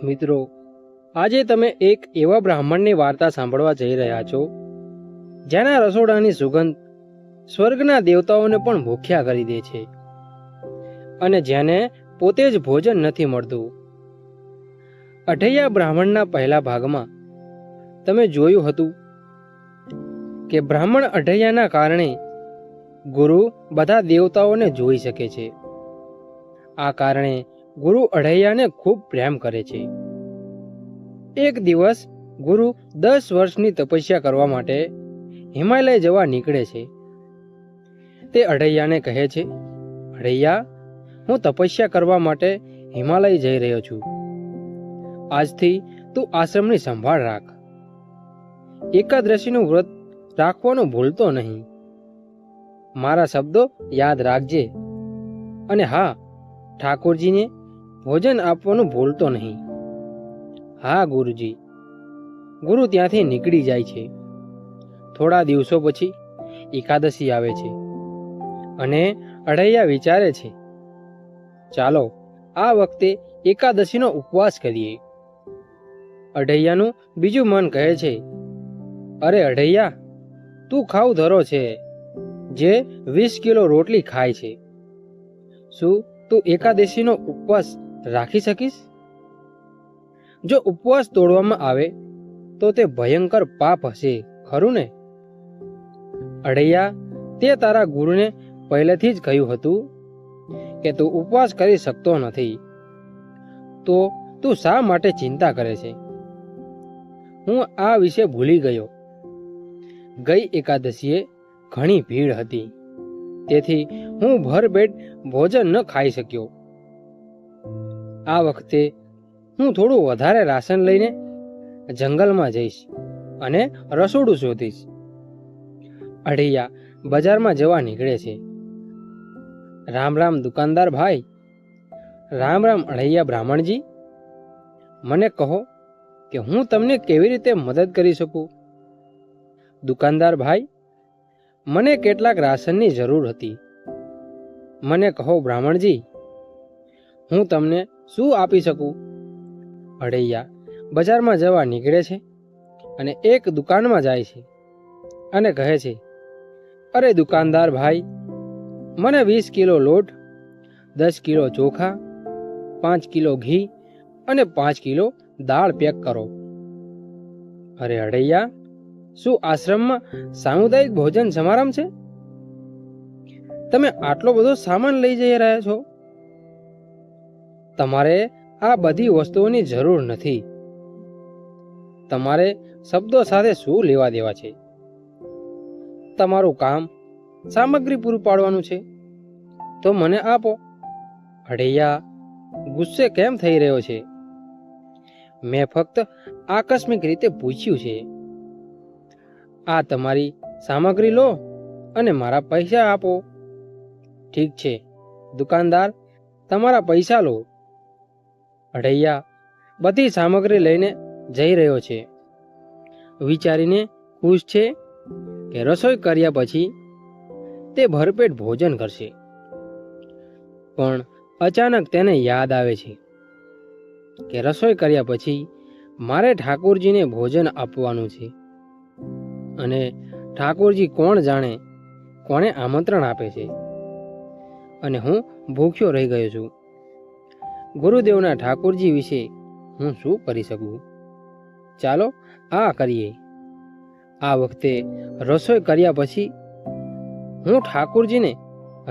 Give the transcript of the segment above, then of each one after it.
મિત્રો, આજે તમે એક એવા બ્રાહ્મણની વાર્તા સાંભળવા જઈ રહ્યા છો જેના રસોડાની સુગંધ સ્વર્ગના દેવતાઓને પણ ભૂખ્યા કરી દે છે અને જેને પોતે જ ભોજન નથી મળતું. અઠૈયા બ્રાહ્મણના પહેલા ભાગમાં તમે જોયું હતું કે બ્રાહ્મણ અઠૈયાના કારણે ગુરુ બધા દેવતાઓને જોઈ શકે છે. આ કારણે ગુરુ અઠૈયાને ખૂબ પ્રેમ કરે છે. એક દિવસ ગુરુ 10 વર્ષની તપસ્યા કરવા માટે હિમાલય જવા નીકળે છે. તે અઠૈયાને કહે છે, અઠૈયા, હું તપસ્યા કરવા માટે હિમાલય જઈ રહ્યો છું. આજથી તું આશ્રમની સંભાળ રાખ. એકાદશીનું વ્રત રાખવાનું ભૂલતો નહીં. મારા શબ્દો યાદ રાખજે. અને હા, ઠાકોરજીને ભોજન આપવાનું ભૂલતો નહીં. હા ગુરુજી. ગુરુ ત્યાંથી નીકળી જાય છે. થોડા દિવસો પછી એકાદશી આવે છે અને અઠૈયા વિચારે છે, ચાલો આ વખતે એકાદશીનો ઉપવાસ કરીએ. અઠૈયાનું બીજું મન કહે છે, અરે અઠૈયા, તું ખાવ ધરો છે જે 20 કિલો રોટલી ખાય છે. શું તું એકાદશીનો ઉપવાસ રાખી શકીશ? જો ઉપવાસ તોડવામાં આવે તો તે ભયંકર પાપ હશે, ખરું ને? અઠૈયા, તે તારા ગુરુને પહેલેથી જ કહ્યું હતું કે તું ઉપવાસ કરી શકતો નથી, તો તું શા માટે ચિંતા કરે છે? હું આ વિશે ભૂલી ગયો. ગઈ એકાદશીએ ઘણી ભીડ હતી, તેથી હું ભરપેટ ભોજન ન ખાઈ શક્યો. આ વખતે હું થોડું વધારે રાશન લઈને જંગલમાં જઈશ અને રસોડું શોધીશ. અઠૈયા બજારમાં જવા નીકળે છે. રામ રામ દુકાનદાર ભાઈ. રામ રામ અઠૈયા બ્રાહ્મણજી. મને કહો કે હું તમને કેવી રીતે મદદ કરી શકું? દુકાનદાર ભાઈ, મને કેટલાક રાશનની જરૂર હતી. મને કહો બ્રાહ્મણજી, હું તમને શું આપી શકું? અઠૈયા બજારમાં જવા નીકળે છે અને એક દુકાનમાં જાય છે અને કહે છે, અરે દુકાનદાર ભાઈ, મને 20 કિલો લોટ, 10 કિલો ચોખા, 5 કિલો ઘી અને 5 કિલો દાળ પેક કરો. અરે અઠૈયા, શું આશ્રમમાં સામુદાયિક ભોજન સમારંભ છે? તમે આટલો બધો સામાન લઈ જઈ રહ્યા છો? તમારે આ બધી વસ્તુઓની જરૂર નથી. તમારે શબ્દો સાથે શું લેવા દેવા છે? તમારું કામ સામગ્રી પૂરું પાડવાનું છે, તો મને આપો. અઠૈયા ગુસ્સે કેમ થઈ રહ્યો છે? મેં ફક્ત આકસ્મિક રીતે પૂછ્યું છે. આ તમારી સામગ્રી લો અને મારા પૈસા આપો. ઠીક છે દુકાનદાર, તમારા પૈસા લો. અઠૈયા બધી સામગ્રી લઈને જઈ રહ્યો છે, વિચારીને ખુશ છે કે રસોઈ કર્યા પછી તે ભરપેટ ભોજન કરશે. પણ અચાનક તેને યાદ આવે છે કે રસોઈ કર્યા પછી મારે ઠાકોરજીને ભોજન આપવાનું છે અને ઠાકોરજી કોણ જાણે કોને આમંત્રણ આપે છે અને હું ભૂખ્યો રહી ગયો છું. ગુરુદેવના ઠાકોરજી વિશે હું શું કરી શકું? ચાલો આ કરીએ. આ વખતે રસોઈ કર્યા પછી હું ઠાકોરજીને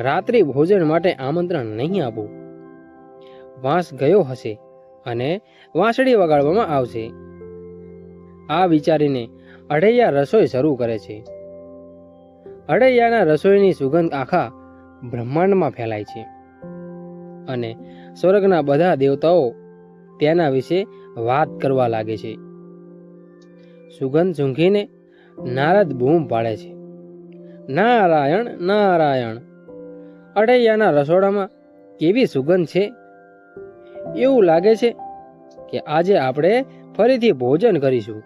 રાત્રિ ભોજન માટે આમંત્રણ નહીં આપું. વાંસ ગયો હશે અને વાંસળી વગાડવામાં આવશે. આ વિચારીને અઠૈયા રસોઈ શરૂ કરે છે. અઠૈયાના રસોઈની સુગંધ આખા બ્રહ્માંડમાં ફેલાય છે અને સ્વર્ગના બધા દેવતાઓ તેના વિશે વાત કરવા લાગે છે. સુગંધ સૂંઘીને નારદ બૂમ પાડે છે, નારાયણ નારાયણ! અઠૈયાના રસોડામાં કેવી સુગંધ છે! એવું લાગે છે કે આજે આપણે ફરીથી ભોજન કરીશું.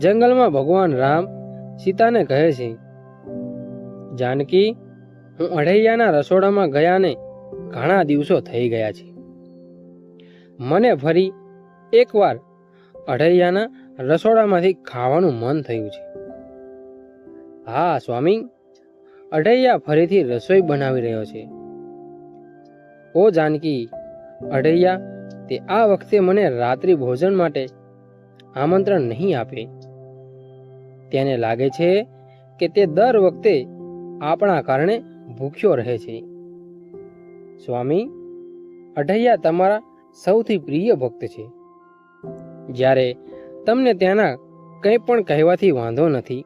જંગલમાં ભગવાન રામ સીતાને કહે છે, જાનકી, હું અઠૈયાના રસોડામાં ગયાને ઘણા દિવસો થઈ ગયા છે. મને ફરી એકવાર અઢૈયાના રસોડામાંથી ખાવાનું મન થયું છે. હા સ્વામી, અઢૈયા ફરીથી રસોઈ બનાવી રહ્યો છે. ઓ જાનકી, અઢૈયા તે આ વખતે મને રાત્રિ ભોજન માટે આમંત્રણ નહીં આપે. તેને લાગે છે કે તે દર વખતે આપણા કારણે ભૂખ્યો રહે છે. સ્વામી, અઢૈયા તમારા સૌથી પ્રિય ભક્ત છે. જ્યારે તમને ત્યાંના કંઈ પણ કહેવાથી વાંધો નથી,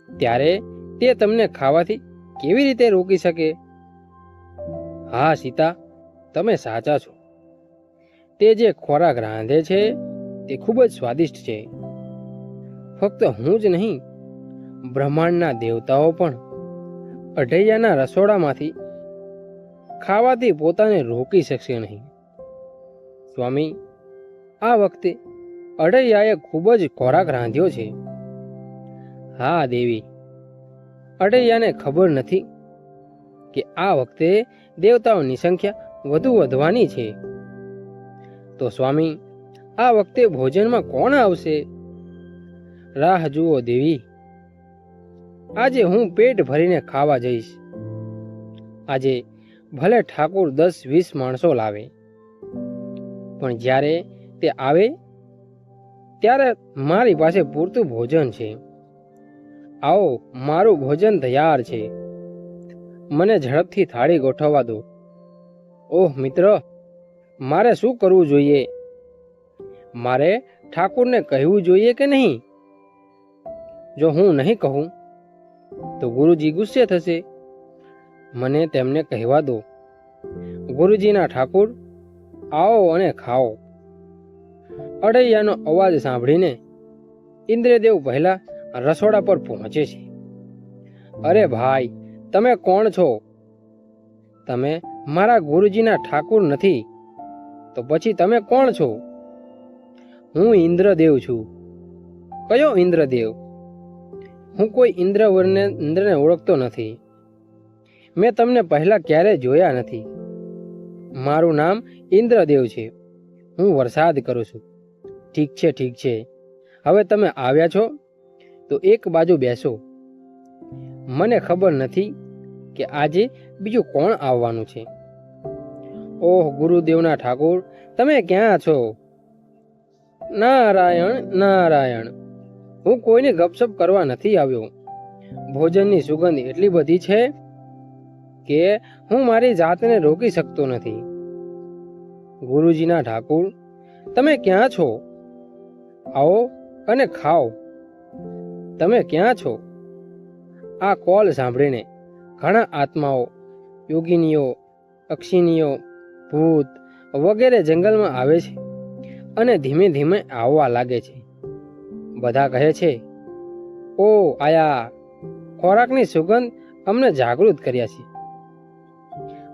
ત્યારે તે તમને ખાવાથી કેવી રીતે રોકી શકે? હા સીતા, તમે સાચા છો. તે જે ખોરાક રાંધે છે તે ખૂબ જ સ્વાદિષ્ટ છે. ફક્ત હું જ નહીં, બ્રહ્માંડના દેવતાઓ પણ અઢૈયાના રસોડામાંથી ખાવાથી પોતાને રોકી શકશે નહીં. સ્વામી, આ વખતે અઢૈયાએ ખૂબ જ ખોરાક રાંધ્યો છે. હા દેવી, અઢૈયાને ખબર નથી કે આ વખતે દેવતાઓની સંખ્યા વધુ વધવાની છે. તો સ્વામી, આ વખતે ભોજનમાં કોણ આવશે? રાહ જુઓ દેવી, આજે હું પેટ ભરીને ખાવા જઈશ. આજે ભલે ઠાકુર 10-20 માણસો લાવે, પણ જ્યારે તે આવે ત્યારે મારી પાસે પૂરતું ભોજન છે. આવો, મારું ભોજન તૈયાર છે. મને ઝડપથી થાળી ગોઠવવા દો. ઓહ મિત્ર, મારે શું કરવું જોઈએ? મારે ઠાકુરને કહેવું જોઈએ કે નહીં? જો હું નહીં કહું તો ગુરુજી ગુસ્સે થશે. મને તેમને કહેવા દો. ગુરુજીના ઠાકુર, આવો અને ખાઓ. અઢૈયાનો અવાજ સાંભળીને ઇન્દ્રદેવ પહેલા રસોડા પર પહોંચે છે. અરે ભાઈ, તમે કોણ છો? તમે મારા ગુરુજીના ઠાકુર નથી તો પછી તમે કોણ છો? હું ઇન્દ્રદેવ છું. કયો ઇન્દ્રદેવ? હું કોઈ ઇન્દ્રને ઓળખતો નથી. મેં તમને પહેલા ક્યારેય જોયા નથી. મારું નામ ઇન્દ્રદેવ છે. હું વરસાદ કરું છું. ઠીક છે, ઠીક છે. હવે તમે આવ્યા છો તો એક બાજુ બેસો. મને ખબર નથી કે આજે બીજું કોણ આવવાનું છે. ઓહ ગુરુદેવના ઠાકોર, તમે ક્યાં છો? નારાયણ નારાયણ, હું કોઈને ગપસપ કરવા નથી આવ્યો. ભોજનની સુગંધ એટલી બધી છે કે હું મારી જાતને રોકી શકતો નથી. ગુરુજીના ઠાકુર, તમે ક્યાં છો? આવો અને ખાઓ. તમે ક્યાં છો? આ કોલ સાંભળીને ઘણા આત્માઓ, યોગિનીઓ, અક્ષિનીઓ, ભૂત વગેરે જંગલમાં આવે છે અને ધીમે ધીમે આવવા લાગે છે. બધા કહે છે, ઓ આયા, ખોરાકની સુગંધ અમને જાગૃત કર્યા છે.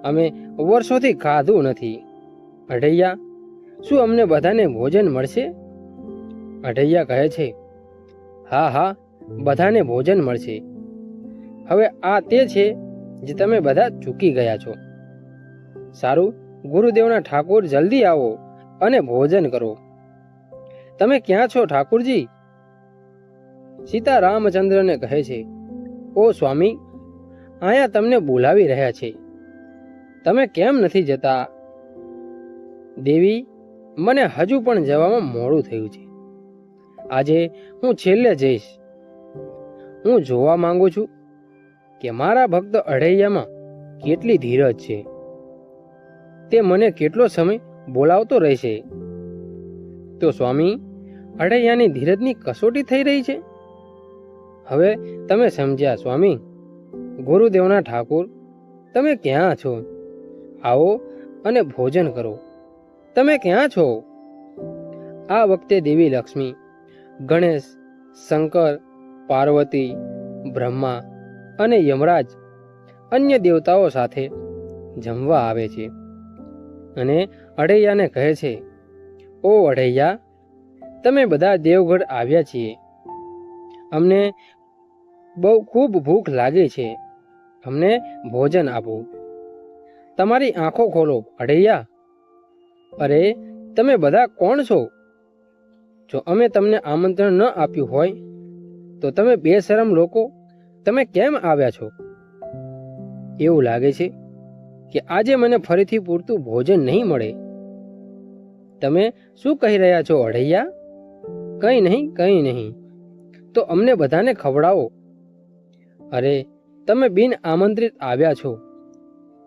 અમે વર્ષોથી ખાધું નથી. અઢૈયા, શું અમને બધાને ભોજન મળશે? અઢૈયા કહે છે, હા હા, બધાને ભોજન મળશે. હવે આ તે છે જે તમે બધા ચૂકી ગયા છો. સારું, ગુરુદેવના ઠાકોર, જલ્દી આવો અને ભોજન કરો. તમે ક્યાં છો ઠાકુરજી? સીતા રામચંદ્રને કહે છે, ઓ સ્વામી, અહીંયા તમને બોલાવી રહ્યા છે. તમે કેમ નથી જતા? દેવી, મને હજુ પણ જવામાં મોડું થયું છે. આજે હું છેલ્લે જઈશ. હું જોવા માંગુ છું કે મારા ભક્ત અઢૈયામાં કેટલી ધીરજ છે. તે મને કેટલો સમય બોલાવતો રહેશે. તો સ્વામી, અઢૈયાની ધીરજની કસોટી થઈ રહી છે. હવે તમે સમજ્યા સ્વામી. ગુરુદેવના ઠાકુર, તમે ક્યાં છો? આવો અને ભોજન કરો. તમે ક્યાં છો? આ વખતે દેવી લક્ષ્મી, ગણેશ, શંકર, પાર્વતી, બ્રહ્મા અને યમરાજ અન્ય દેવતાઓ સાથે જમવા આવે છે અને અઢૈયાને કહે છે, ઓ અઢૈયા, તમે બધા દેવગઢ આવ્યા છીએ. અમને બહુ ખૂબ ભૂખ લાગી છે. અમને ભોજન આપો. તમારી આંખો ખોલો અઢૈયા. અરે, તમે બધા કોણ છો? જો અમે તમને આમંત્રણ ન આપ્યું હોય તો તમે બેશરમ લોકો તમે કેમ આવ્યા છો? એવું લાગે છે કે આજે મને ફરીથી પૂરતું ભોજન નહીં મળે. તમે શું કહી રહ્યા છો અઢૈયા? કંઈ નહીં, કંઈ નહીં, તો અમને બધાને ખવડાવો. અરે, તમે બિન આમંત્રિત આવ્યા છો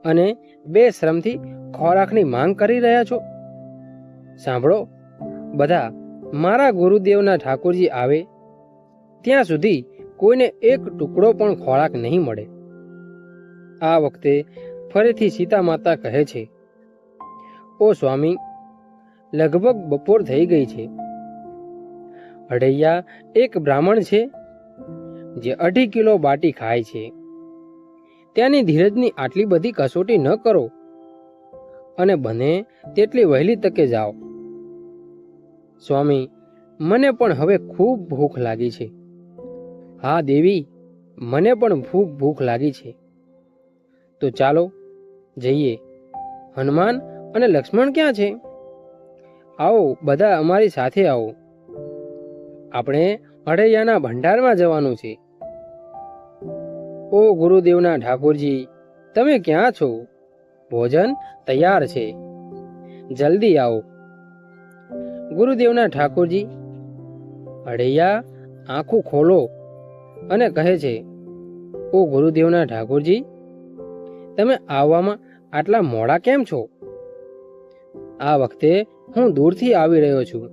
અને બેશરમથી ખોરાકની માંગ કરી રહ્યા છો. સાંભળો બધા, મારા ગુરુદેવના ઠાકોરજી આવે ત્યાં સુધી કોઈને એક ટુકડો પણ ખોરાક નહીં મળે. આ વખતે ફરીથી સીતા માતા કહે છે, ઓ સ્વામી, લગભગ બપોર થઈ ગઈ છે. અઢૈયા એક બ્રાહ્મણ છે જે 2.5 કિલો બાટી ખાય છે. ત્યાંની ધીરજની આટલી બધી કસોટી ન કરો અને બને તેટલી વહેલી તકે જાઓ. સ્વામી, મને પણ હવે ખૂબ ભૂખ લાગી છે. હા દેવી, મને પણ ખૂબ ભૂખ લાગી છે. તો ચાલો જઈએ. હનુમાન અને લક્ષ્મણ ક્યાં છે? આવો બધા અમારી સાથે આવો. આપણે અઢૈયાના ભંડારમાં જવાનું છે. ઓ ગુરુદેવના ઠાકોરજી, તમે ક્યાં છો? ભોજન તૈયાર છે, જલ્દી આવો. ગુરુદેવના ઠાકોરજી અઢૈયા આંખો ખોલો અને કહે છે, ઓ ગુરુદેવના ઠાકોરજી, તમે આવવામાં આટલા મોડા કેમ છો? આ વખતે હું દૂરથી આવી રહ્યો છું,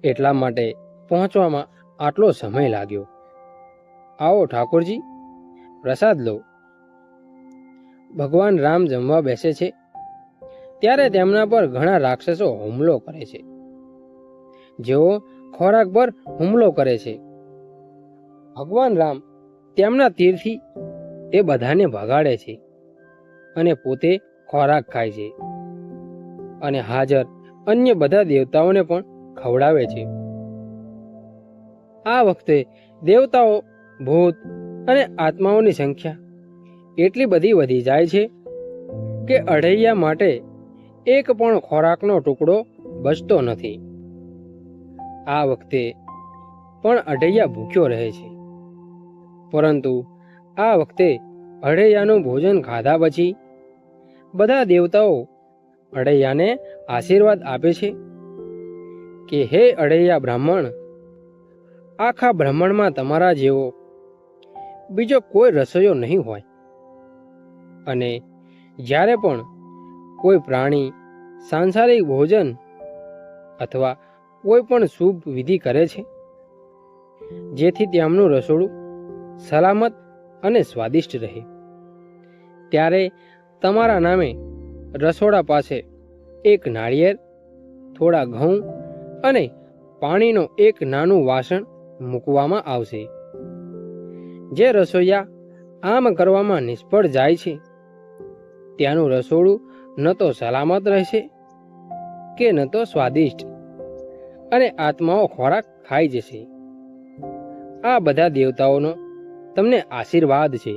એટલા માટે પહોંચવામાં આટલો સમય લાગ્યો. આવો ઠાકોરજી, પ્રસાદ લો. ભગવાન રામ જમવા બેસે છે ત્યારે તેમના પર ઘણા રાક્ષસો હુમલો કરે છે, જેઓ ખોરાક પર હુમલો કરે છે. ભગવાન રામ તેમના તીરથી એ બધાને ભગાડે છે અને પોતે ખોરાક ખાય છે અને હાજર અન્ય બધા દેવતાઓને પણ ખવડાવે છે. આ વખતે દેવતાઓ, ભૂત અને આત્માઓની સંખ્યા એટલી બધી વધી જાય છે કે અઢૈયા માટે એક પણ ખોરાકનો ટુકડો બચતો નથી. આ વખતે પણ અઢૈયા ભૂખ્યો રહે છે, પરંતુ આ વખતે અઢૈયાનું ભોજન ખાધા પછી બધા દેવતાઓ અઢૈયાને આશીર્વાદ આપે છે કે હે અઢૈયા બ્રાહ્મણ, આખા બ્રહ્માંડમાં તમારા જેવો બીજો કોઈ રસોઈયો નહીં હોય. અને જ્યારે પણ કોઈ પ્રાણી સાંસારિક ભોજન અથવા કોઈ પણ શુભ વિધિ કરે છે જેથી તેમનું રસોડું સલામત અને સ્વાદિષ્ટ રહે, ત્યારે તમારા નામે રસોડા પાસે એક નાળિયેર, થોડા ઘઉં અને પાણીનો એક નાનું વાસણ મૂકવામાં આવશે. જે રસોઈયા આમ કરવામાં નિષ્ફળ જાય છે ત્યાંનું રસોડું ન તો સલામત રહેશે કે ન તો સ્વાદિષ્ટ, અને આત્માઓ ખોરાક ખાઈ જશે. આ બધા દેવતાઓનો તમને આશીર્વાદ છે.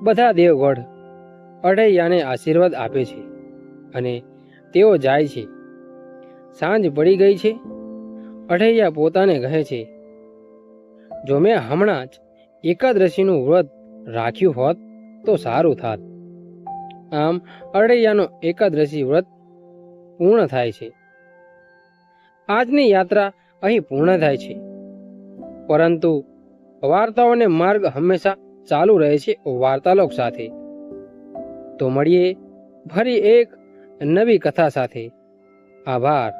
બધા દેવગણ અઢૈયાને આશીર્વાદ આપે છે અને તેઓ જાય છે. સાંજ પડી ગઈ છે. અઢૈયા પોતાને કહે છે, જો મેં હમણાં જ એકાદશીનું વ્રત રાખ્યું હોત તો સારું થાત. આમ અઢૈયાનો એકાદશી વ્રત પૂર્ણ થાય છે. આજની યાત્રા અહીં પૂર્ણ થાય છે, પરંતુ વાર્તાઓને માર્ગ હંમેશા ચાલુ રહે છે વાર્તાલોક સાથે. તો મળીએ ફરી એક નવી કથા સાથે. આભાર.